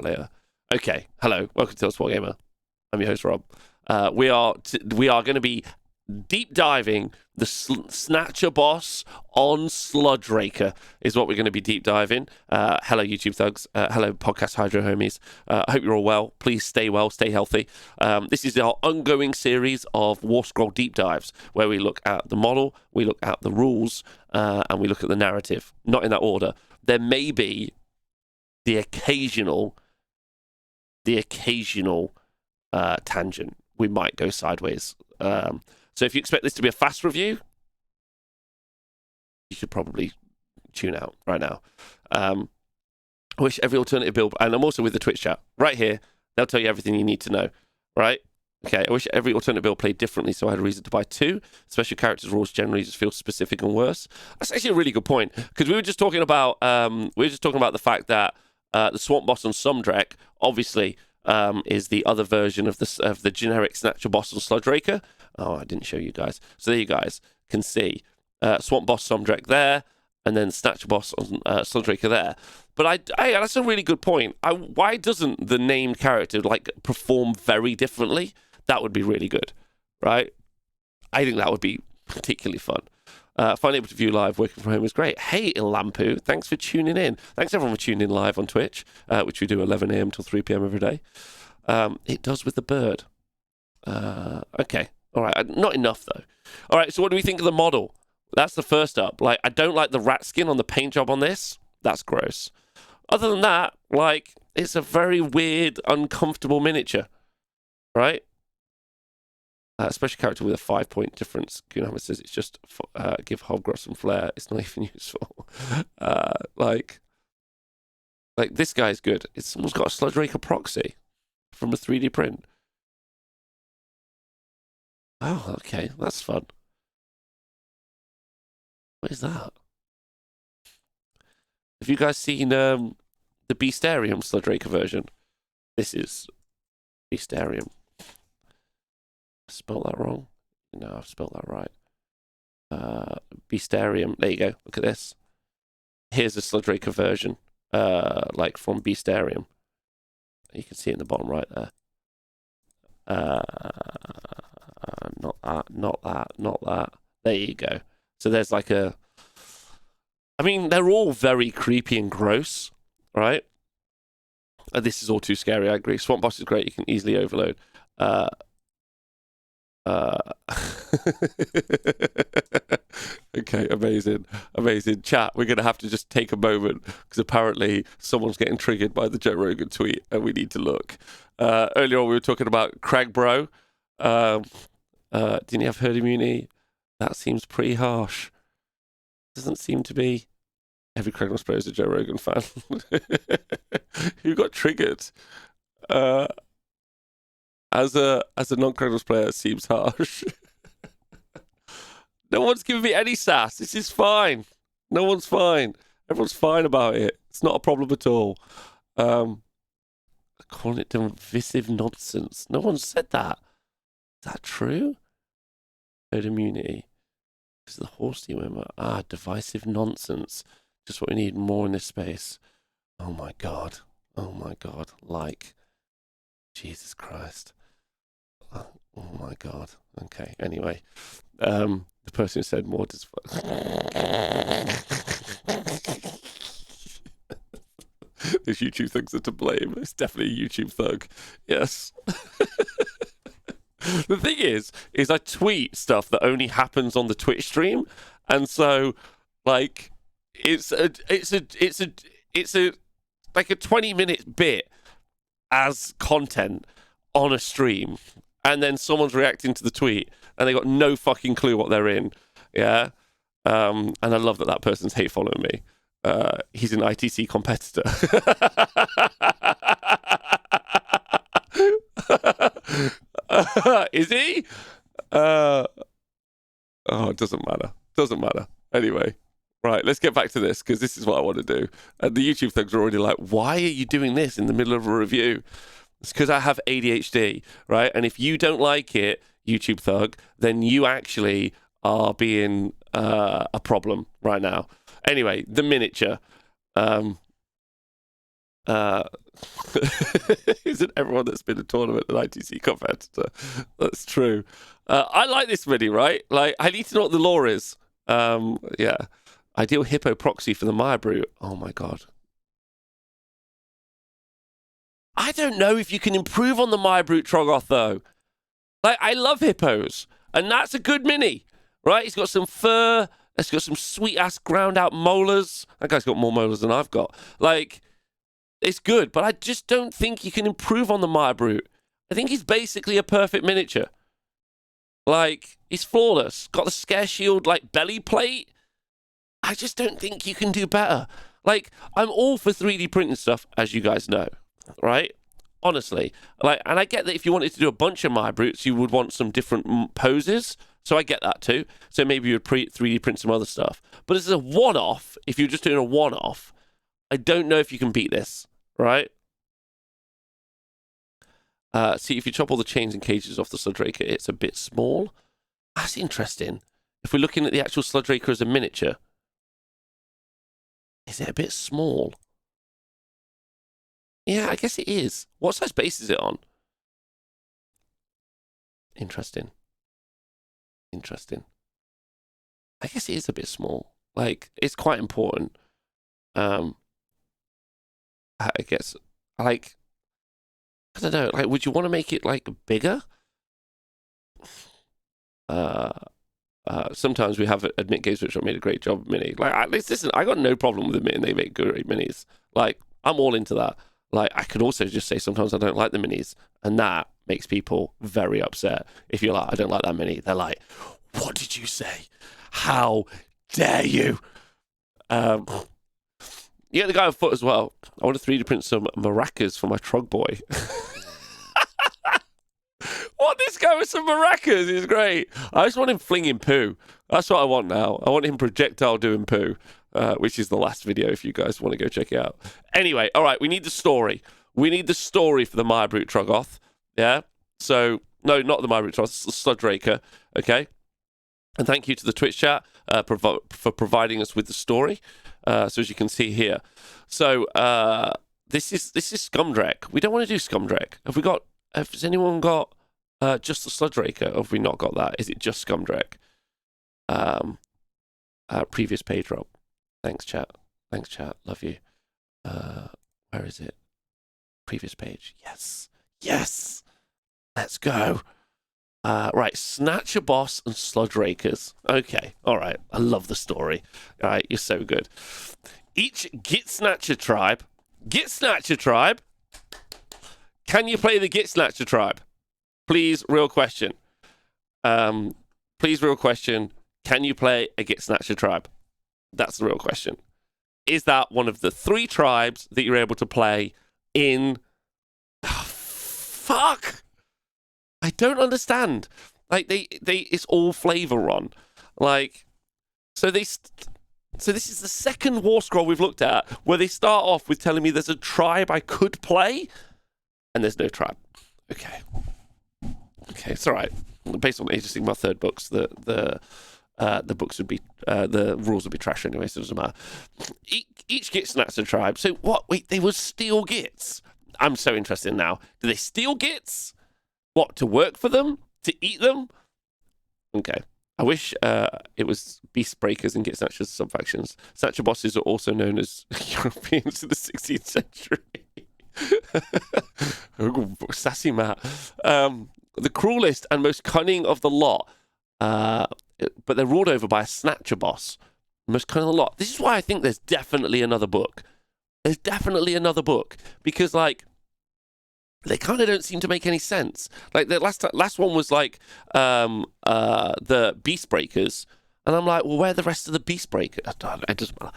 later. Okay, hello, welcome to Wargamer. I'm your host Rob. We are going to be deep diving the Snatchaboss on Sludgeraker is what we're going to be deep diving. Hello YouTube thugs. Hello podcast hydro homies. I hope you're all well. Please stay well, stay healthy. This is our ongoing series of Warscroll deep dives where we look at the model, we look at the rules, and we look at the narrative. Not in that order. There may be the occasional tangent. We might go sideways. So if you expect this to be a fast review, you should probably tune out right now. I wish every alternative build, and I'm also with the Twitch chat right here. They'll tell you everything you need to know, right? Okay, I wish every alternative build played differently, so I had a reason to buy two. Special characters rules generally just feel specific and worse. That's actually a really good point, because we were just talking about the fact that the Swamp Boss on Sumdrek obviously is the other version of the generic Snatchaboss on Sludgeraker. Oh, I didn't show you guys. So there you guys can see Swamp Boss Sumdrek there, and then Snatchaboss on Sludgeraker there. But that's a really good point. Why doesn't the named character perform very differently? That would be really good, right? I think that would be particularly fun. Finally able to view live working from home is great. Hey, Lampu, thanks for tuning in. Thanks everyone for tuning in live on Twitch, which we do 11 a.m. till 3 p.m. every day. It does with the bird. Okay, all right, not enough though. All right, so what do we think of the model? That's the first up. I don't like the rat skin on the paint job on this. That's gross. Other than that, it's a very weird, uncomfortable miniature, right? Special character with a 5-point difference. Gunhammer says it's just give Hobgross some flair. It's not even useful. This guy's good. Someone's got a Sludgeraker proxy from a 3D print. Oh, okay, that's fun. What is that? Have you guys seen the Beastarium Sludgeraker version? This is Beastarium. Spelled that wrong? No, I've spelled that right. Beastarium. There you go. Look at this. Here's a Sludgeraker version, from Beastarium. You can see it in the bottom right there. Not that. There you go. So there's they're all very creepy and gross, right? This is all too scary, I agree. Swamp Boss is great. You can easily overload. Okay, amazing. Chat, we're gonna have to just take a moment because apparently someone's getting triggered by the Joe Rogan tweet and we need to look. Earlier on we were talking about Crag Bro. Didn't you have herd immunity? That seems pretty harsh. Doesn't seem to be. Every Crag Bro is a Joe Rogan fan. Who got triggered? As a non-Kratos player, it seems harsh. No one's giving me any sass. This is fine. No one's fine. Everyone's fine about it. It's not a problem at all. Calling it divisive nonsense. No one said that. Is that true? Herd immunity. This is the horse team. Divisive nonsense. Just what we need more in this space. Oh my god. Jesus Christ. Oh my god. Okay, anyway. The person who said more does. These YouTube thugs are to blame. It's definitely a YouTube thug. Yes. The thing is I tweet stuff that only happens on the Twitch stream, and so it's a 20-minute bit as content on a stream, and then someone's reacting to the tweet and they got no fucking clue what they're in. Yeah. And I love that person's hate following me. He's an ITC competitor. Is he? It doesn't matter. Anyway, right, let's get back to this because this is what I want to do. And the YouTube thugs are already like, why are you doing this in the middle of a review? It's because I have ADHD, right? And if you don't like it, YouTube thug, then you actually are being a problem right now. Anyway, the miniature. Isn't everyone that's been a tournament an ITC competitor? That's true. I like this mini, right? Like, I need to know what the lore is. Yeah. Ideal hippo proxy for the Mire Brute. Oh my god. I don't know if you can improve on the Mire Brute Troggoth, though. Like, I love hippos, and that's a good mini, right? He's got some fur. He's got some sweet-ass ground-out molars. That guy's got more molars than I've got. Like, it's good, but I just don't think you can improve on the Mire Brute. I think he's basically a perfect miniature. Like, he's flawless. Got the scare shield, like, belly plate. I just don't think you can do better. Like, I'm all for 3D printing stuff, as you guys know, right? Honestly. Like, and I get that if you wanted to do a bunch of Mire Brutes, you would want some different poses. So I get that too. So maybe you would 3D print some other stuff. But as a one-off, if you're just doing a one-off, I don't know if you can beat this, right? See, if you chop all the chains and cages off the Sludgeraker, it's a bit small. That's interesting. If we're looking at the actual Sludgeraker as a miniature, is it a bit small? Yeah, I guess it is. What size base is it on? Interesting. Interesting. I guess it is a bit small. Like, it's quite important. I guess, like, I don't know. Like, would you want to make it, like, bigger? Sometimes we have Admit Games which have made a great job of mini. Like, listen, I got no problem with admitting they make great minis. Like, I'm all into that. Like, I could also just say sometimes I don't like the minis, and that makes people very upset. If you're like, I don't like that mini, they're like, what did you say? How dare you? Yeah, the guy on foot as well. I want to 3D print some maracas for my Trog boy. What, this guy with some maracas is great. I just want him flinging poo. That's what I want now. I want him projectile doing poo, which is the last video if you guys want to go check it out. Anyway, all right, we need the story. We need the story for the Mire Brute Troggoth. Yeah? So, no, not the Mire Brute Troggoth, the Sludgeraker. Okay? And thank you to the Twitch chat for providing us with the story. So as you can see here. So, this is Scumdrek. We don't want to do Scumdrek. Has anyone got just the Sludgeraker, or have we not got that? Is it just Scumdrek? Previous page, Rob. Thanks, chat. Thanks, chat. Love you. Where is it? Previous page. Yes. Yes. Let's go. Right, Snatchaboss and Sludgerakers. Okay, all right. I love the story. All right, you're so good. Each Git Snatcher tribe. Can you play the Git Snatcher tribe? Please, real question. Please, real question. Can you play a Git Snatcher tribe? That's the real question. Is that one of the 3 tribes that you're able to play in... Oh, fuck! I don't understand. Like, it's all flavor on. Like, so this is the second war scroll we've looked at where they start off with telling me there's a tribe I could play, and there's no tribe. Okay, it's all right. Based on Age of Sigmar third books, the books would be the rules would be trash anyway, so it doesn't matter. Each Git Snatcher tribe. So what? Wait, they would steal Gits. I'm so interested now. Do they steal Gits? What, to work for them? To eat them? Okay. I wish it was Beast Breakers and Git Snatchers subfactions. Snatcher bosses are also known as Europeans in the 16th century. Sassy Matt. The cruelest and most cunning of the lot. But they're ruled over by a Snatchaboss. Most cunning of the lot. This is why I think there's definitely another book. There's definitely another book. Because, like, they kind of don't seem to make any sense. Like, the last one was, like, the Beast Breakers. And I'm like, well, where are the rest of the Beast Breakers? It doesn't matter.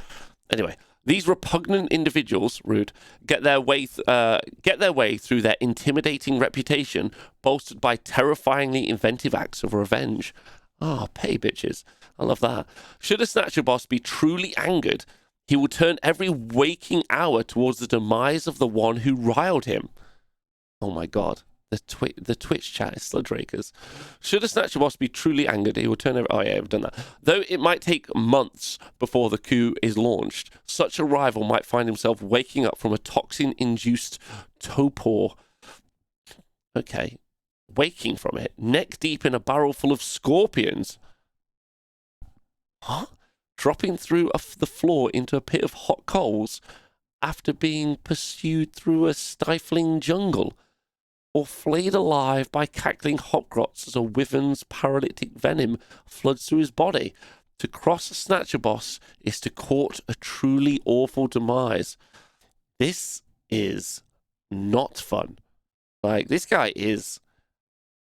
Anyway, these repugnant individuals, rude, get their way through their intimidating reputation, bolstered by terrifyingly inventive acts of revenge. Oh, pay bitches. I love that. Should a Snatchaboss be truly angered, he will turn every waking hour towards the demise of the one who riled him. Oh my god. The Twitch chat is Sludgerakers. Should a Snatchaboss be truly angered, he will turn over. Oh yeah, I've done that. Though it might take months before the coup is launched, such a rival might find himself waking up from a toxin-induced torpor. Okay, waking from it, neck deep in a barrel full of scorpions. Huh? Dropping through the floor into a pit of hot coals after being pursued through a stifling jungle, or flayed alive by cackling hopgrots as a wyvern's paralytic venom floods through his body. To cross a Snatchaboss is to court a truly awful demise. This is not fun. Like, this guy is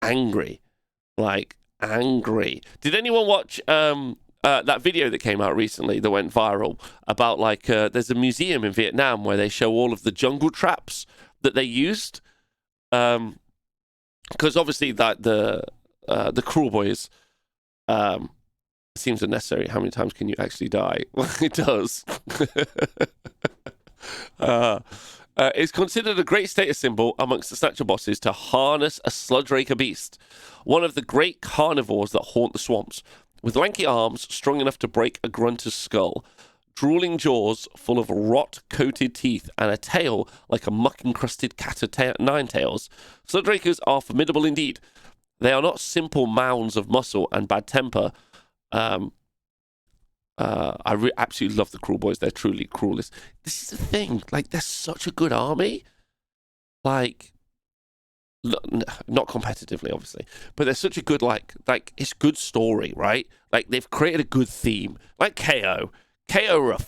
angry. Like, angry. Did anyone watch that video that came out recently that went viral about, like, there's a museum in Vietnam where they show all of the jungle traps that they used? Because obviously that the kruleboyz seems unnecessary. How many times can you actually die? Well, it does. It's considered a great status symbol amongst the Snatcher bosses to harness a Sludgeraker Beast, one of the great carnivores that haunt the swamps. With lanky arms strong enough to break a grunter's skull, drooling jaws full of rot-coated teeth, and a tail like a muck-encrusted cat of nine tails, Sludgerakers are formidable indeed. They are not simple mounds of muscle and bad temper. I absolutely love the kruleboyz. They're truly krulest. This is the thing. Like, they're such a good army. Like, not competitively, obviously, but they're such a good, like it's good story, right? Like, they've created a good theme. Like KO. KO are a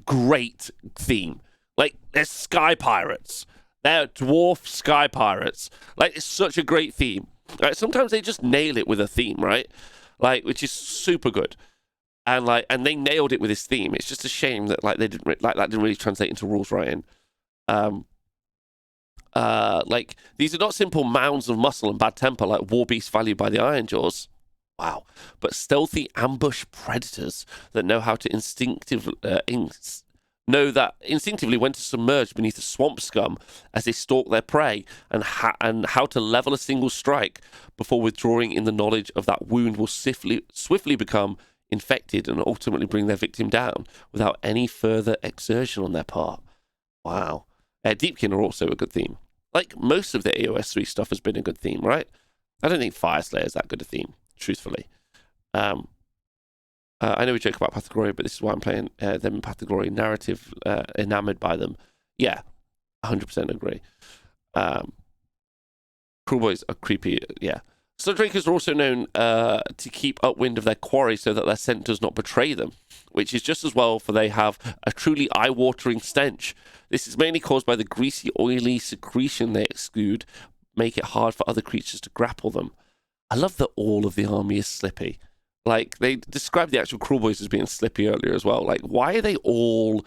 great theme. Like, they're sky pirates. They're dwarf sky pirates. Like, it's such a great theme. Like, sometimes they just nail it with a theme, right? Like, which is super good. And they nailed it with this theme. It's just a shame that that didn't really translate into rules writing. Like, these are not simple mounds of muscle and bad temper like war beasts valued by the Ironjaws. Wow. But stealthy ambush predators that know how to instinctively when to submerge beneath the swamp scum as they stalk their prey, and how to level a single strike before withdrawing in the knowledge of that wound will swiftly become infected and ultimately bring their victim down without any further exertion on their part. Wow. Deepkin are also a good theme. Like, most of the AOS 3 stuff has been a good theme, right? I don't think Fireslayer is that good a theme, truthfully. I know we joke about Path of Glory, but this is why I'm playing them in Path of Glory. Narrative, enamored by them. Yeah, 100% agree. Kruleboyz are creepy, yeah. Sludgerakers are also known to keep upwind of their quarry so that their scent does not betray them, which is just as well, for they have a truly eye-watering stench. This is mainly caused by the greasy, oily secretion they exude, make it hard for other creatures to grapple them. I love that all of the army is slippy. Like, they described the actual kruleboyz as being slippy earlier as well. Like, why are they all,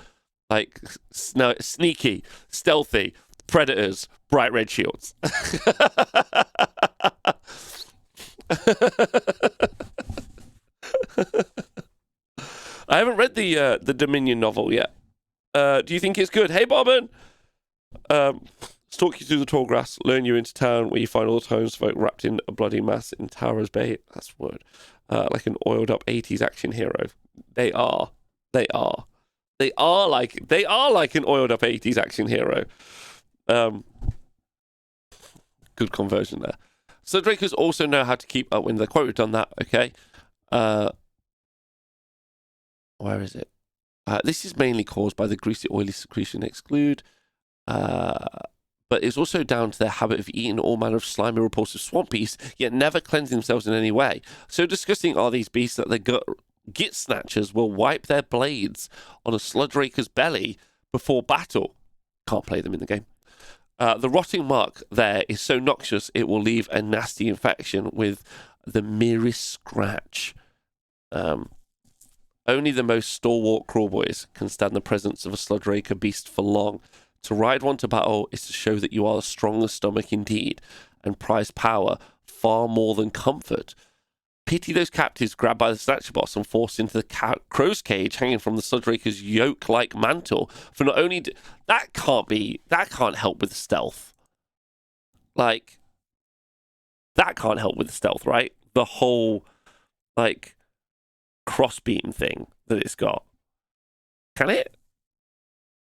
like, sneaky, stealthy, predators, bright red shields? I haven't read the Dominion novel yet. Do you think it's good? Hey, Bobbin! Stalk you through the tall grass, lure you into town where you find all the townsfolk wrapped in a bloody mass in Tara's Bay. That's word. Like an oiled up 80s action hero. They are like an oiled up 80s action hero. Good conversion there. So Drakers also know how to keep up when the quote. We've done that, okay. Where is it? This is mainly caused by the greasy, oily secretion exclude. But it's also down to their habit of eating all manner of slimy, repulsive swamp beasts, yet never cleansing themselves in any way. So disgusting are these beasts that the git snatchers will wipe their blades on a Sludgeraker's belly before battle. Can't play them in the game. The rotting mark there is so noxious it will leave a nasty infection with the merest scratch. Only the most stalwart kruleboyz can stand the presence of a Sludgeraker Beast for long. To ride one to battle is to show that you are a stronger stomach indeed, and prize power far more than comfort. Pity those captives grabbed by the Snatchaboss and forced into the crow's cage hanging from the Sludgeraker's yoke-like mantle. For not only that can't help with stealth. Like, that can't help with the stealth, right? The whole, like, crossbeam thing that it's got. Can it?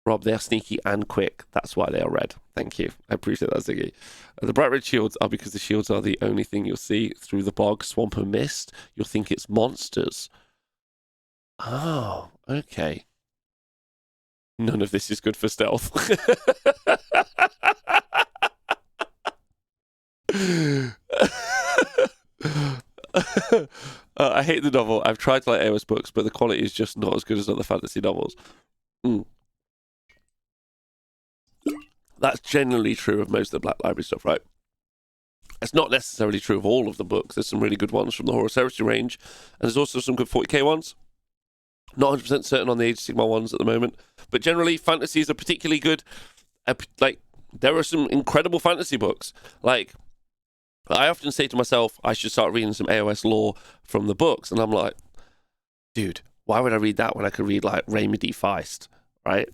Rob, they are sneaky and quick. That's why they are red. Thank you. I appreciate that, Ziggy. The bright red shields are because the shields are the only thing you'll see through the bog, swamp, and mist. You'll think it's monsters. Oh, okay. None of this is good for stealth. I hate the novel. I've tried to like AOS books, but the quality is just not as good as other fantasy novels. That's generally true of most of the Black Library stuff, right? It's not necessarily true of all of the books. There's some really good ones from the Horus Heresy range, and there's also some good 40k ones. Not 100% certain on the Age of Sigmar ones at the moment, but generally fantasies are particularly good. Like, there are some incredible fantasy books. Like, I often say to myself, I should start reading some AOS lore from the books, and I'm like, dude, why would I read that when I could read, like, Raymond D. Feist, right?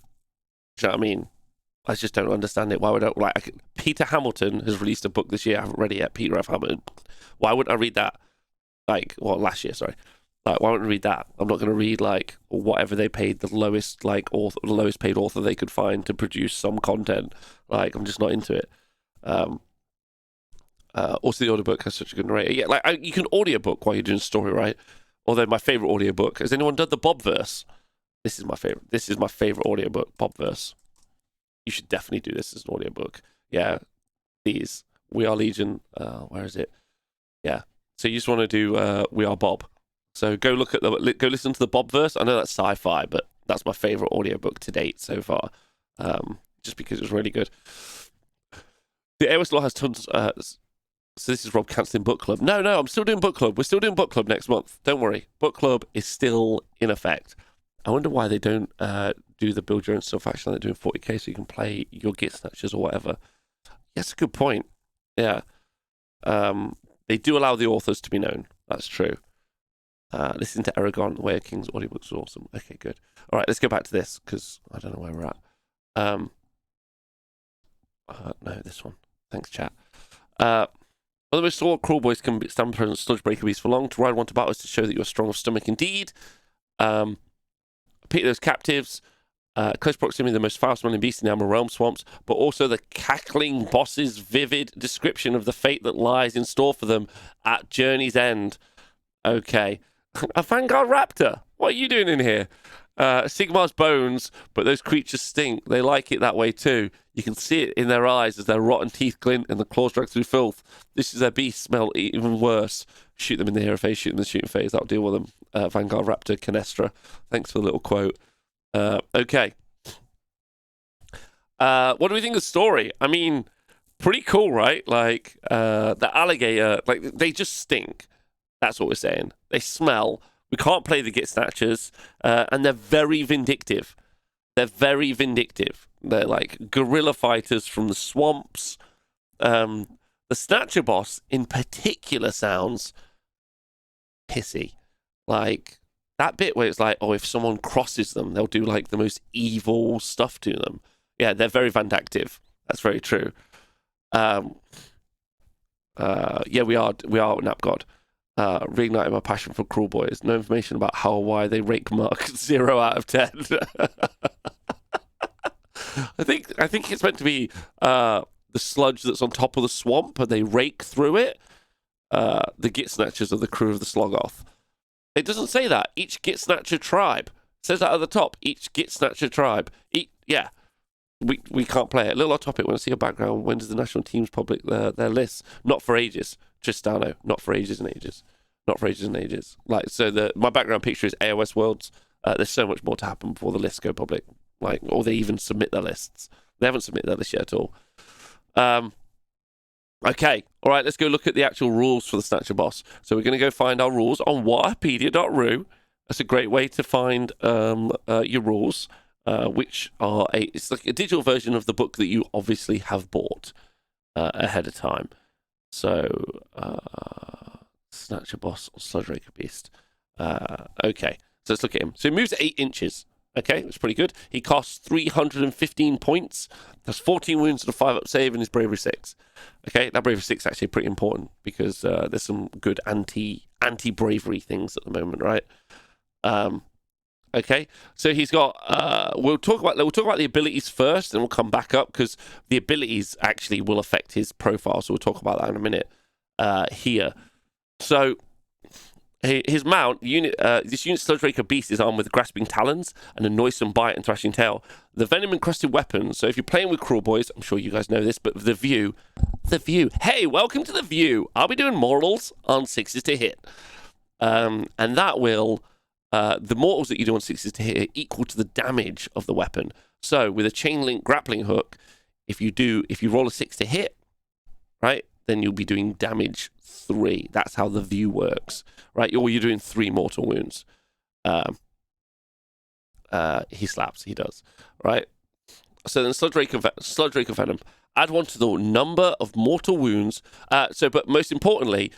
Do you know what I mean? I just don't understand it. Why would I, Peter Hamilton has released a book this year. I haven't read it yet. Peter F. Hamilton. Why wouldn't I read that? Like, well, last year, sorry. Like, why wouldn't I read that? I'm not going to read, like, whatever they paid the lowest, like, author, the lowest paid author they could find to produce some content. Like, I'm just not into it. Also, the audiobook has such a good narrator. Yeah, like, you can audiobook while you're doing story, right? Although my favorite audiobook, has anyone done the Bobverse? This is my favorite. This is my favorite audiobook, Bobverse. You should definitely do this as an audiobook. Yeah, these. We Are Legion. Where is it? Yeah. So you just want to do We Are Bob. So go look at go listen to the Bobverse. I know that's sci-fi, but that's my favorite audiobook to date so far. Just because it was really good. The AOS Law has tons. So this is Rob cancelling book club. No, I'm still doing book club. We're still doing book club next month. Don't worry. Book club is still in effect. I wonder why they don't do the build your own stuff action like they're doing 40k so you can play your Git Snatchers or whatever. That's a good point. Yeah. They do allow the authors to be known. That's true. Listen to Aragon, The Way of Kings audiobooks is awesome. Okay, good. All right, let's go back to this because I don't know where we're at. No, this one. Thanks, chat. Although we saw kruleboyz can stand present Sludgeraker Beast for long, to ride one to battle is to show that you're strong of stomach indeed. Pick those captives. Close proximity, the most foul-smelling beast in the Amber Realm swamps, but also the cackling boss's vivid description of the fate that lies in store for them at Journey's End. Okay. A Vanguard Raptor. What are you doing in here? Sigmar's bones, but those creatures stink. They like it that way too. You can see it in their eyes as their rotten teeth glint and the claws drag through filth. This is their beast smell even worse. Shoot them in the hero phase, shoot them in the shooting phase. That'll deal with them. Vanguard Raptor, Canestra. Thanks for the little quote. Okay. What do we think of the story? I mean, pretty cool, right? Like, the alligator, like, they just stink. That's what we're saying. They smell. We can't play the Git Snatchers, and they're very vindictive. They're very vindictive. They're like guerrilla fighters from the swamps. The Snatchaboss, in particular, sounds pissy. Like, that bit where it's like, oh, if someone crosses them, they'll do, like, the most evil stuff to them. Yeah, they're very vindictive. That's very true. Yeah, we are Napgod. Reigniting my passion for kruleboyz. No information about how or why they rake Mark 0 out of 10. I think it's meant to be the sludge that's on top of the swamp and they rake through it. The Git Snatchers are the crew of the Slogoth. It doesn't say that. Each Git Snatcher tribe. It says that at the top. Each Git Snatcher tribe. Yeah. We can't play it. A little off topic. When I see your background, when does the national teams public their lists? Not for ages. Tristano. Not for ages and ages. Not for ages and ages. Like, so my background picture is AOS Worlds. There's so much more to happen before the lists go public. Like, or they even submit their lists. They haven't submitted their list yet at all. Okay. All right, let's go look at the actual rules for the Snatchaboss. So we're going to go find our rules on warpedia.ru. That's a great way to find your rules. Which are it's like a digital version of the book that you obviously have bought ahead of time. So, Snatchaboss or Sludgeraker Beast. Okay, so let's look at him. So he moves 8 inches. Okay, it's pretty good. He costs 315 points. Has 14 wounds and a 5-up save, and his bravery 6. Okay, that bravery 6 is actually pretty important because there's some good anti-bravery things at the moment, right? Okay, so he's got. We'll talk about the abilities first, and we'll come back up because the abilities actually will affect his profile. So we'll talk about that in a minute. Here, so. His mount, this unit Sludgeraker Beast is armed with grasping talons and a noisome bite and thrashing tail. The venom-encrusted weapons, so if you're playing with kruleboyz, I'm sure you guys know this, but the view. Hey, welcome to the view. I'll be doing mortals on 6s to hit. And that will, the mortals that you do on 6s to hit are equal to the damage of the weapon. So with a chain link grappling hook, if you roll a 6 to hit, right, then you'll be doing damage 3. That's how the view works, right? Or you're doing 3 mortal wounds. He slaps, he does, right? So then Sludgeraker Venom. Add 1 to the number of mortal wounds. But most importantly,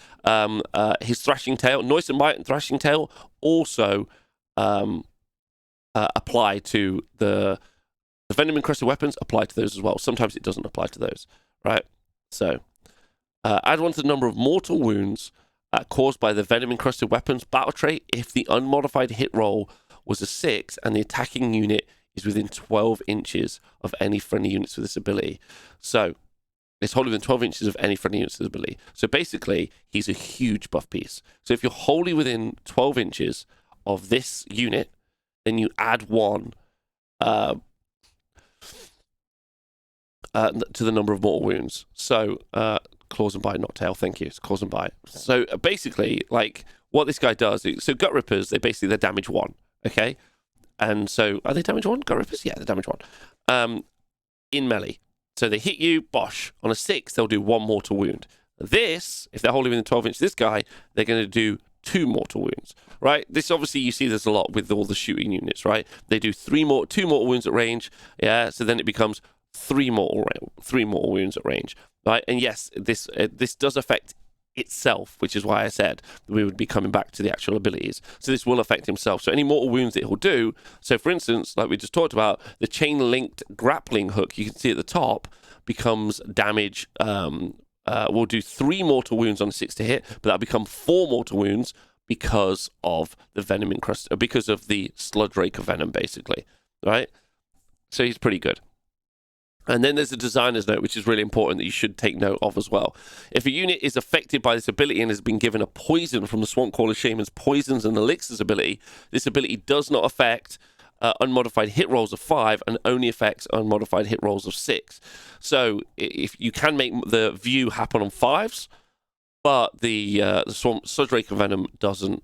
his thrashing tail, noisome bite and thrashing tail also apply to the venom encrusted weapons. Apply to those as well. Sometimes it doesn't apply to those, right? So. Add 1 to the number of mortal wounds caused by the venom-encrusted weapons battle trait if the unmodified hit roll was a 6 and the attacking unit is within 12 inches of any friendly units with this ability. So, it's wholly within 12 inches of any friendly units with this ability. So basically, he's a huge buff piece. So if you're wholly within 12 inches of this unit, then you add 1 to the number of mortal wounds. So, claws and bite, not tail. Thank you. It's claws and bite. So basically, like what this guy does. So gut rippers, they're damage 1. Okay, and so are they damage 1? Gut rippers, yeah, they're damage 1. In melee. So they hit you, bosh. On a 6, they'll do 1 mortal wound. This, if they're holding within 12 inches, this guy, they're going to do 2 mortal wounds. Right. This obviously you see there's a lot with all the shooting units. Right. They do 2 mortal wounds at range. Yeah. So then it becomes 3 mortal wounds at range. Right, and yes, this does affect itself, which is why I said we would be coming back to the actual abilities. So this will affect himself. So any mortal wounds that he'll do. So for instance, like we just talked about, the chain-linked grappling hook you can see at the top becomes damage. We'll do 3 mortal wounds on a 6 to hit, but that'll become 4 mortal wounds because of the venom encrusted, because of the Sludgeraker venom, basically. Right, so he's pretty good. And then there's a designer's note, which is really important that you should take note of as well. If a unit is affected by this ability and has been given a poison from the Swampcrawler Shaman's Poisons and Elixirs ability, this ability does not affect unmodified hit rolls of 5 and only affects unmodified hit rolls of 6. So if you can make the view happen on 5s, but the Sludgeraker Venom doesn't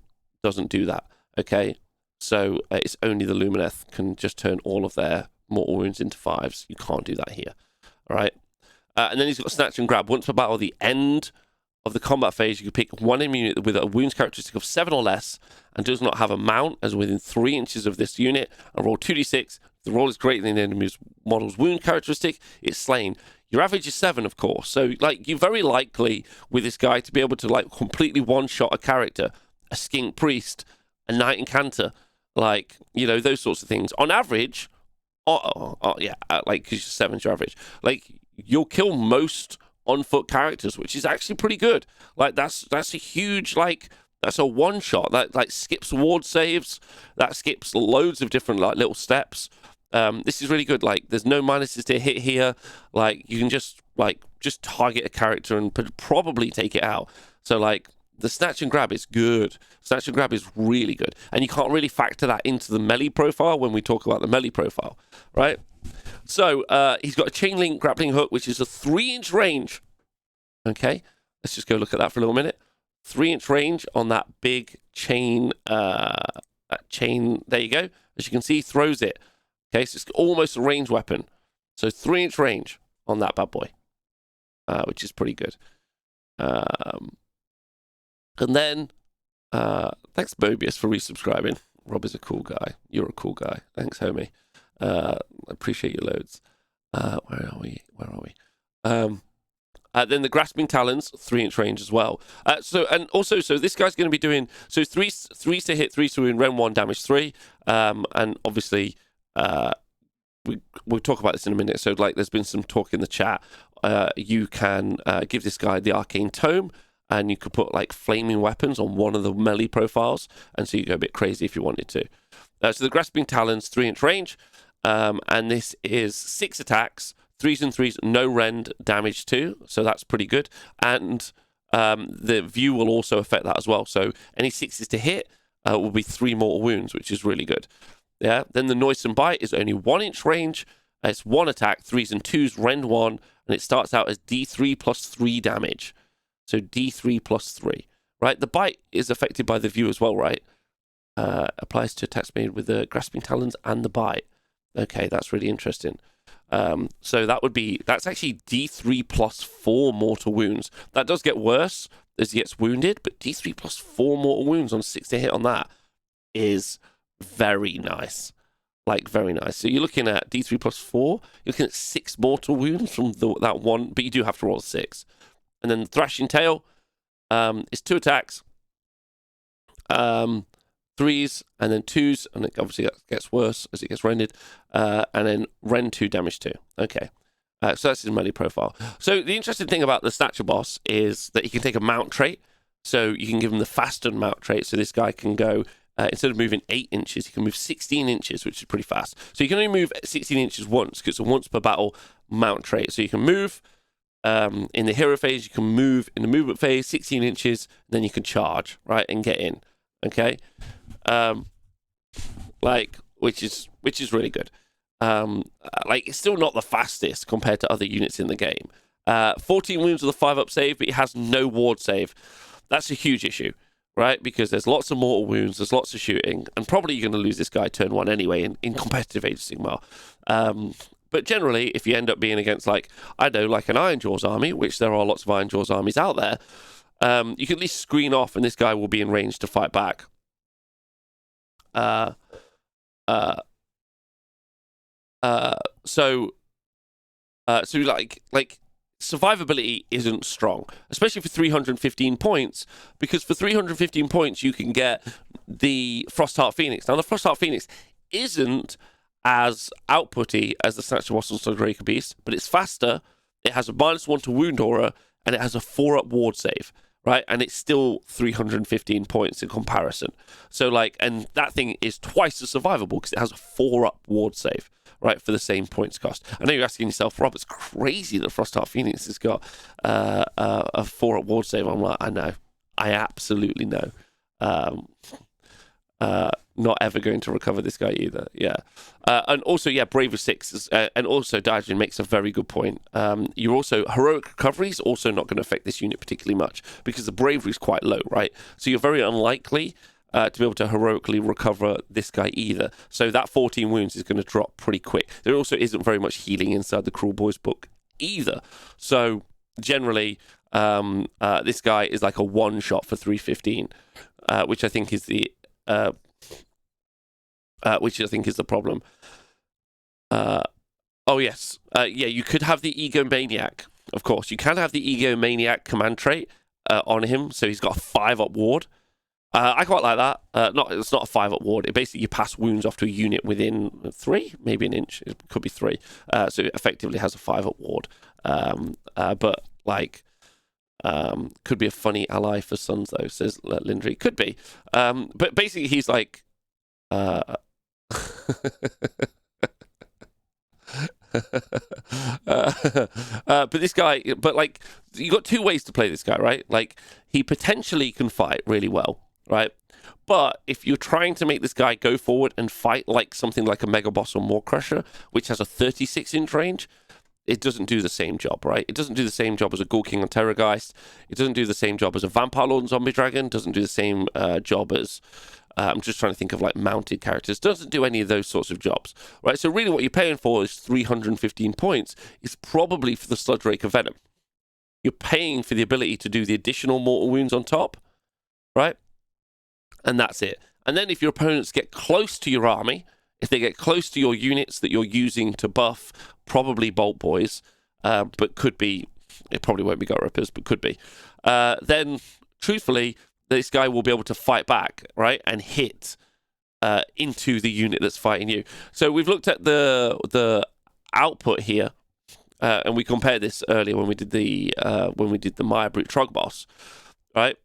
do that. Okay, so it's only the Lumineth can just turn all of their mortal wounds into 5s. You can't do that here. All right. And then he's got Snatch and Grab. Once per battle, the end of the combat phase, you can pick 1 enemy unit with a wounds characteristic of 7 or less and does not have a mount as within 3 inches of this unit and roll 2d6. If the roll is greater than the enemy's model's wound characteristic, it's slain. Your average is 7, of course. So, like, you're very likely with this guy to be able to, like, completely one-shot a character, a skink priest, a knight incanter, like, you know, those sorts of things. On average, like, because 7's your average. Like, you'll kill most on-foot characters, which is actually pretty good. Like, that's a huge, like, that's a one-shot. That, like, skips ward saves. That skips loads of different, like, little steps. This is really good. Like, there's no minuses to hit here. Like, you can just target a character and probably take it out. So, like, the Snatch and Grab is good. Snatch and Grab is really good. And you can't really factor that into the melee profile when we talk about the melee profile, right? So, he's got a chain link grappling hook, which is a 3-inch range. Okay, let's just go look at that for a little minute. 3-inch range on that big chain. Chain, there you go. As you can see, throws it. Okay, so it's almost a ranged weapon. So 3-inch range on that bad boy, which is pretty good. And then, thanks Mobius for resubscribing. Rob is a cool guy. You're a cool guy. Thanks, homie. I appreciate your loads. Where are we? Then the Grasping Talons, 3-inch range as well. So this guy's going to be doing, so 3 to hit, 3 to wound, Ren 1, damage 3. And obviously, we'll talk about this in a minute. So, like, there's been some talk in the chat. You can give this guy the Arcane Tome, and you could put, like, flaming weapons on one of the melee profiles, and so you go a bit crazy if you wanted to. So the Grasping Talons, 3-inch range, and this is 6 attacks, 3s and 3s, no rend damage too, so that's pretty good. And the view will also affect that as well. So any 6s to hit will be 3 mortal wounds, which is really good. Yeah. Then the Noisome Bite is only 1-inch range. It's 1 attack, 3s and 2s, rend 1, and it starts out as D3 plus 3 damage. So D3 plus 3. Right. The bite is affected by the view as well, right? Applies to attacks made with the Grasping Talons and the bite. Okay, that's really interesting. So that's actually D3 plus 4 mortal wounds. That does get worse as he gets wounded, but D3 plus 4 mortal wounds on 6 to hit on that is very nice. Like, very nice. So you're looking at D3 plus 4, you're looking at 6 mortal wounds from that one, but you do have to roll a 6. And then the Thrashing Tail is 2 attacks, 3s, and then 2s, and it obviously gets worse as it gets rendered, and then rend 2, damage 2. Okay. So that's his melee profile. So the interesting thing about the Snatchaboss is that he can take a mount trait. So you can give him the faster mount trait. So this guy can go, instead of moving 8 inches, he can move 16 inches, which is pretty fast. So you can only move 16 inches once, because it's a once per battle mount trait. So you can move in the hero phase, you can move in the movement phase 16 inches, then you can charge, right, and get in. Okay. Which is really good. It's still not the fastest compared to other units in the game. 14 wounds with a 5-up save, but he has no ward save. That's a huge issue, right? Because there's lots of mortal wounds, there's lots of shooting, and probably you're going to lose this guy turn 1 anyway in competitive Age of Sigmar. But generally, if you end up being against, like an Ironjawz army, which there are lots of Ironjawz armies out there, you can at least screen off, and this guy will be in range to fight back. So survivability isn't strong, especially for 315 points, because for 315 points you can get the Frostheart Phoenix. Now the Frostheart Phoenix isn't as outputty as the Snatchaboss and Sludgeraker Beast, but it's faster, it has a -1 to wound aura, and it has a 4-up ward save, right? And it's still 315 points in comparison. So, and that thing is twice as survivable because it has a 4-up ward save, right, for the same points cost. I know you're asking yourself, Rob, it's crazy that Frostheart Phoenix has got a 4-up ward save. I'm like, I know. I absolutely know. Not ever going to recover this guy either. Yeah. And also, Braver 6, and also Dajin makes a very good point. You're also, heroic recovery is also not going to affect this unit particularly much because the bravery is quite low, right? So you're very unlikely to be able to heroically recover this guy either. So that 14 wounds is going to drop pretty quick. There also isn't very much healing inside the kruleboyz book either. So generally, this guy is like a one-shot for 315, which I think is the problem. You could have the Egomaniac. Of course, you can have the Egomaniac command trait on him, so he's got a 5-up ward. I quite like that. It's not a 5-up ward. It basically, you pass wounds off to a unit within 3, maybe an inch. It could be 3. So it effectively has a 5-up ward. Could be a funny ally for Sons, though, says Lindry. Could be. But basically, he's like... but this guy, you got 2 ways to play this guy, right? Like, he potentially can fight really well, right? But if you're trying to make this guy go forward and fight like something like a Mega Boss or Maw Crusher, which has a 36-inch range, it doesn't do the same job, right? It doesn't do the same job as a Ghoul King or Terrorgeist. It doesn't do the same job as a Vampire Lord and Zombie Dragon. It doesn't do the same job as... I'm just trying to think of mounted characters. Doesn't do any of those sorts of jobs, right? So really what you're paying for is 315 points. It's probably for the Sludgeraker Venom. You're paying for the ability to do the additional mortal wounds on top, right? And that's it. And then if your opponents get close to your army, if they get close to your units that you're using to buff, probably Bolt Boys, but could be, it probably won't be Gut Rippers, but could be, then truthfully, this guy will be able to fight back, right, and hit into the unit that's fighting you. So we've looked at the output here, and we compared this earlier when we did the Maya Brute Trog boss, right?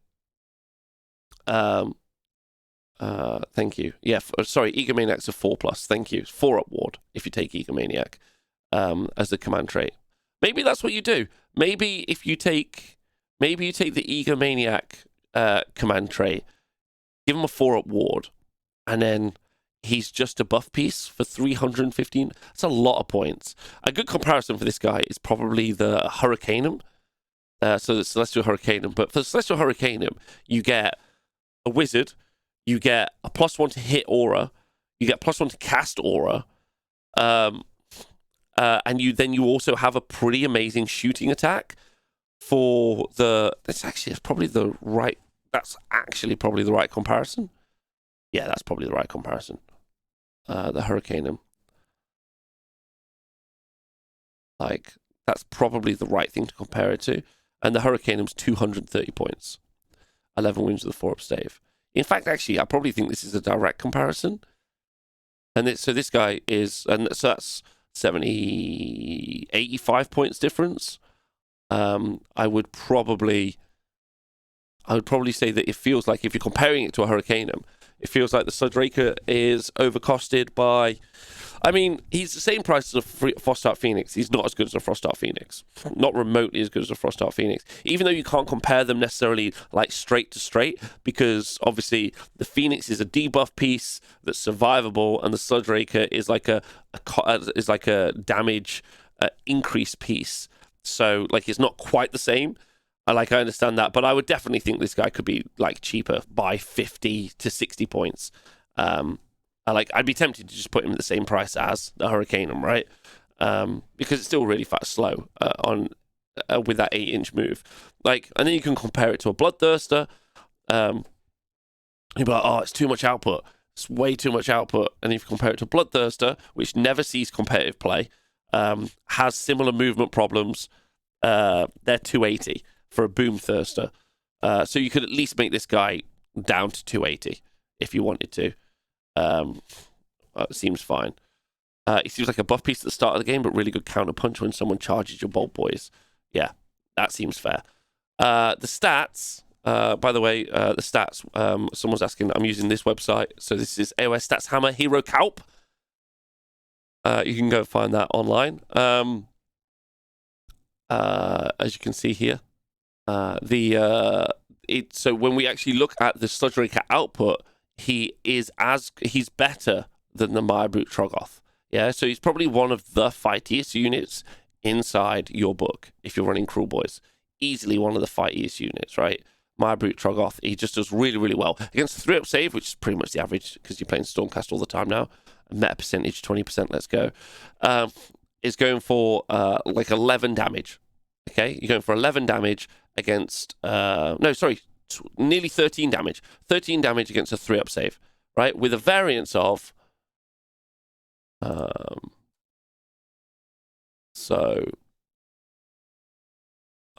Thank you. Yeah, sorry, Egomaniac's a 4+. Thank you. 4 up ward if you take Egomaniac as the command trait. Maybe that's what you do. Maybe if you take, the Egomaniac command trait, give him a 4 up ward, and then he's just a buff piece for 315. That's a lot of points. A good comparison for this guy is probably the Hurricanum. So the Celestial Hurricanum. But for the Celestial Hurricanum, you get a wizard, you get a +1 to hit aura, you get +1 to cast aura, and you also have a pretty amazing shooting attack for the. That's actually probably the right comparison. Yeah, that's probably the right comparison. The Hurricanum. Like, that's probably the right thing to compare it to. And the Hurricanum's 230 points. 11 wins with a 4-up stave. In fact, actually, I probably think this is a direct comparison. And so this guy is, and so that's 85 points difference. I would probably say that it feels like, if you're comparing it to a Hurricanum, it feels like the Sludgeraker is overcosted by... I mean, he's the same price as a Frostart Phoenix. He's not as good as a Frostart Phoenix. Not remotely as good as a Frostart Phoenix. Even though you can't compare them necessarily like straight to straight, because obviously the Phoenix is a debuff piece that's survivable, and the Sludgeraker is like a damage increase piece. So like it's not quite the same. I understand that, but I would definitely think this guy could be like cheaper by 50 to 60 points. I'd be tempted to just put him at the same price as the Hurricanum, right? Because it's still really slow with that 8-inch move. And then you can compare it to a Bloodthirster. You'll be like, oh, it's too much output. It's way too much output. And if you compare it to Bloodthirster, which never sees competitive play, has similar movement problems, they're 280 for a Boom Thirster. So you could at least make this guy down to 280 if you wanted to. It seems fine. It seems like a buff piece at the start of the game, but really good counter punch when someone charges your bolt boys. Yeah, that seems fair. The stats, by the way, someone's asking, I'm using this website. So this is AOS Stats Hammer Hero Calp. You can go find that online. As you can see here, so when we actually look at the Sludgeraker output, he's better than the Maya Brute Troggoth. Yeah, so he's probably one of the fightiest units inside your book if you're running kruleboyz. Easily one of the fightiest units, right? Maya Brute Troggoth, he just does really, really well against the 3-up save, which is pretty much the average because you're playing Stormcast all the time now. Meta percentage 20%. Let's go. Is going for 11 damage. Okay, you're going for 11 damage against nearly 13 damage. 13 damage against a 3-up save, right? With a variance of the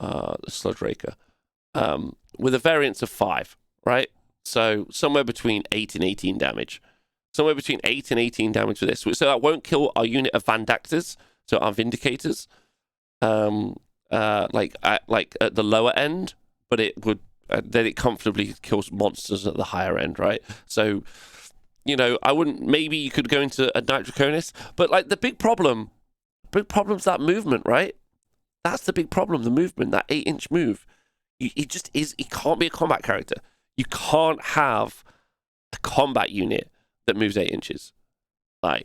Sludgeraker. With a variance of 5, right? So somewhere between 8 and 18 damage. Somewhere between 8 and 18 damage with this. So that won't kill our unit of Vandactors, so our Vindicators, at the lower end, but it would then it comfortably kills monsters at the higher end, right? So, I wouldn't. Maybe you could go into a Night Draconis, but the big problem's that movement, right? That's the big problem. The movement, that 8-inch move. He just is. He can't be a combat character. You can't have a combat unit that moves 8 inches. Do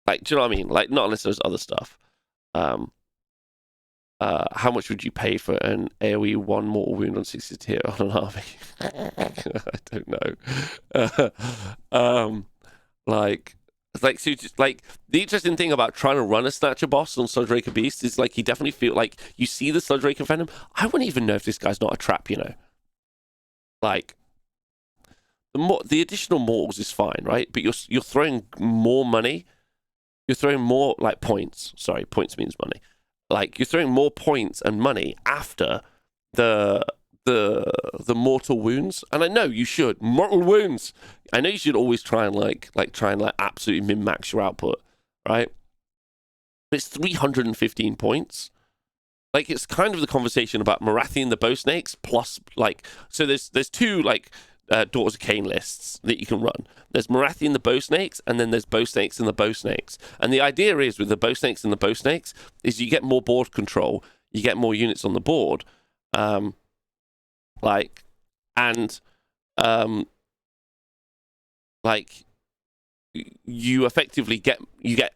you know what I mean? Not unless there's other stuff. How much would you pay for an AoE 1 mortal wound on 60 tier on an army? I don't know. The interesting thing about trying to run a Snatchaboss on Sludgeraker Beast is you definitely feel like you see the Sludgeraker Venom. I wouldn't even know if this guy's not a trap, the additional mortals is fine, right? But you're throwing more money. You're throwing more points. Sorry, points means money. You're throwing more points and money after the the mortal wounds, and I know you should mortal wounds. I know you should always try and like absolutely min-max your output, right? But it's 315 points. Like, it's kind of the conversation about Morathi and the Bow Snakes plus, like, so there's two, like, Daughters of Cain lists that you can run. There's Morathi and the Bow Snakes, and then there's Bow Snakes and the Bow Snakes. And the idea is, with the Bow Snakes and the Bow Snakes, is you get more board control, you get more units on the board, like, you effectively get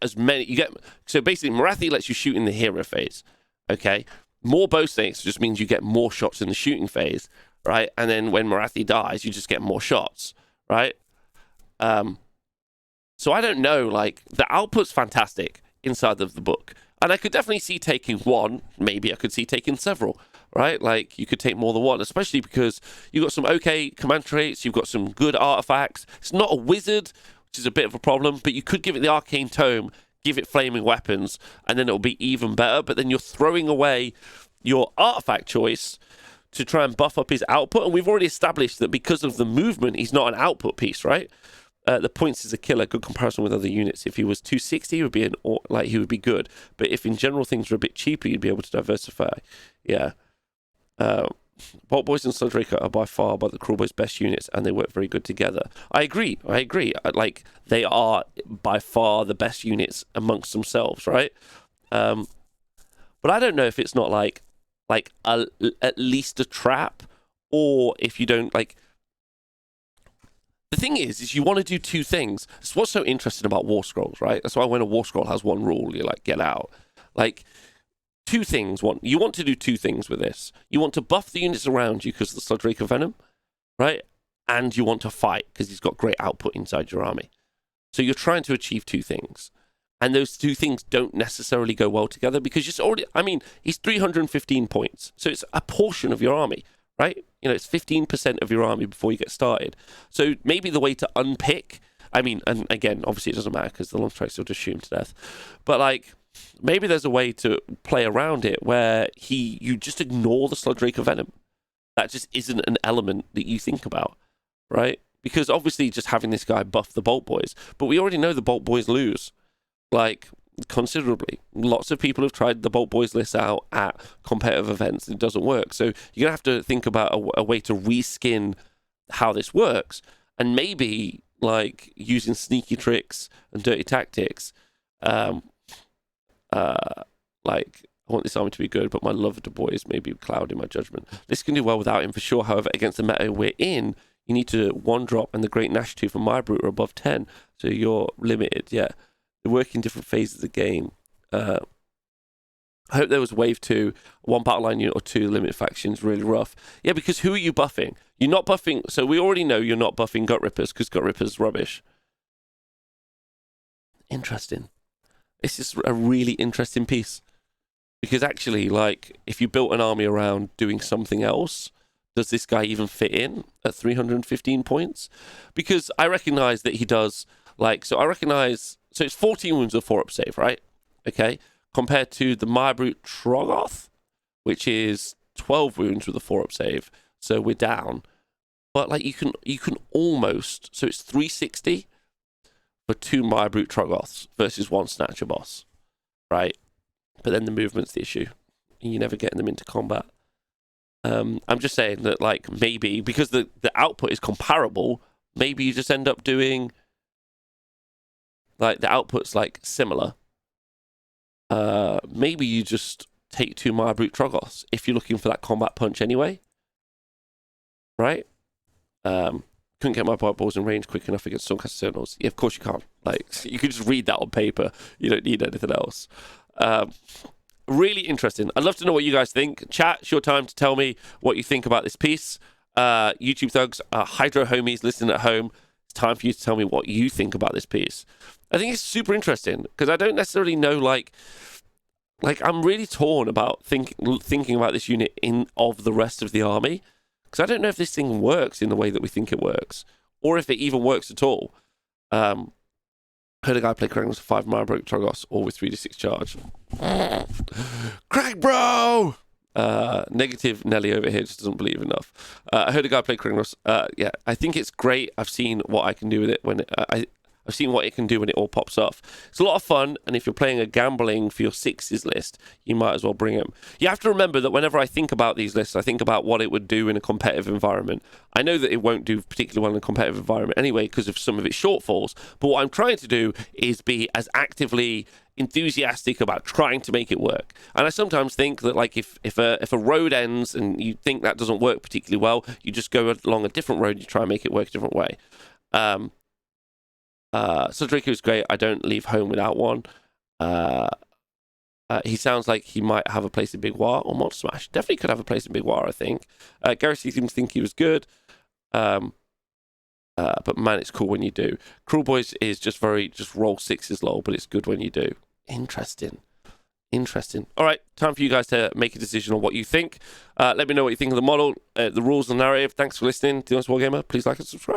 as many, so basically Morathi lets you shoot in the hero phase. Okay, more Bow Snakes just means you get more shots in the shooting phase, right? And then when Morathi dies, you just get more shots, right? So I don't know, like, the output's fantastic inside of the book. And I could definitely see taking one, maybe I could see taking several, right? Like, you could take more than one, especially because you've got some okay command traits, you've got some good artifacts. It's not a wizard, which is a bit of a problem, but you could give it the Arcane Tome, give it flaming weapons, and then it'll be even better. But then you're throwing away your artifact choice to try and buff up his output. And we've already established that because of the movement, he's not an output piece, right? The points is a killer. Good comparison with other units. If he was 260, he would be he would be good. But if in general things are a bit cheaper, you'd be able to diversify. Yeah. Boltboyz and Sludgeraker are by far the kruleboyz best units, and they work very good together. I agree. Like, they are by far the best units amongst themselves, right? But I don't know if it's not like at least a trap, or if you don't like. The thing is you want to do two things. It's what's so interesting about war scrolls, right? That's why when a war scroll has one rule, you're like, get out. Like, two things. One, you want to do two things with this. You want to buff the units around you because of the Sludgeraker Venom, right? And you want to fight because he's got great output inside your army. So you're trying to achieve two things. And those two things don't necessarily go well together because you're already, I mean, he's 315 points. So it's a portion of your army, right? You know, it's 15% of your army before you get started. So maybe the way to unpick, I mean, and again, obviously it doesn't matter because the long strikes will just shoot him to death. But like, maybe there's a way to play around it where you just ignore the Sludgeraker Venom. That just isn't an element that you think about, right? Because obviously just having this guy buff the Boltboyz, but we already know the Boltboyz lose, like, considerably. Lots of people have tried the Boltboyz list out at competitive events and it doesn't work. So you're gonna have to think about a way to reskin how this works, and maybe like using sneaky tricks and dirty tactics. Like, I want this army to be good, but my love of the boys may be clouding my judgment. This can do well without him for sure. However, against the meta we're in, you need to one drop, and the Great Nash 2 from my brute are above 10, so you're limited. Yeah, they work in different phases of the game. I hope there was wave 2, 1 battle line unit or 2 limit factions. Really rough. Yeah, because who are you buffing? You're not buffing. So we already know you're not buffing Gut Rippers because Gut Rippers rubbish. Interesting. This is a really interesting piece. Because actually, like, if you built an army around doing something else, does this guy even fit in at 315 points? Because I recognize that he does, like, so I recognize, so it's 14 wounds with 4-up save, right? Okay. Compared to the Mybrute Troggoth, which is 12 wounds with a 4-up save. So we're down. But, like, you can almost, so it's 360 for 2 Mybrute Troggoths versus 1 Snatchaboss, right? But then the movement's the issue. You're never getting them into combat. I'm just saying that, like, maybe because the output is comparable, maybe you just end up doing, like, the output's like similar. Maybe you just take 2 Mybrute Troggoths if you're looking for that combat punch anyway. Right? Couldn't get my balls in range quick enough against Stormcast Sentinels. Yeah, of course you can't. Like, you can just read that on paper. You don't need anything else. Really interesting. I'd love to know what you guys think. Chat, it's your time to tell me what you think about this piece. YouTube thugs, Hydro homies listening at home, it's time for you to tell me what you think about this piece. I think it's super interesting because I don't necessarily know, like I'm really torn about thinking about this unit of the rest of the army, because I don't know if this thing works in the way that we think it works, or if it even works at all. Heard a guy play Krang with 5 Mybrute Troggoths, or with 3d6 charge. Krang, bro! Negative Nelly over here just doesn't believe enough. I heard a guy play Kringros. Yeah, I think it's great. I've seen what I can do with it when I've seen what it can do when it all pops off. It's a lot of fun, and if you're playing a gambling for your sixes list, you might as well bring them. You have to remember that whenever I think about these lists, I think about what it would do in a competitive environment. I know that it won't do particularly well in a competitive environment anyway because of some of its shortfalls, but what I'm trying to do is be as actively enthusiastic about trying to make it work. And I sometimes think that, like, if a road ends and you think that doesn't work particularly well, you just go along a different road, you try and make it work a different way. Sludgeraker is great. I don't leave home without one. He sounds like he might have a place in Big War or Mod Smash. Definitely could have a place in Big War, I think. Garrity seems to think he was good. But man, it's cool when you do. Kruleboyz is just roll sixes lol, but it's good when you do. Interesting. All right, time for you guys to make a decision on what you think. Let me know what you think of the model, the rules, the narrative. Thanks for listening to The Honest Wargamer. Please like and subscribe.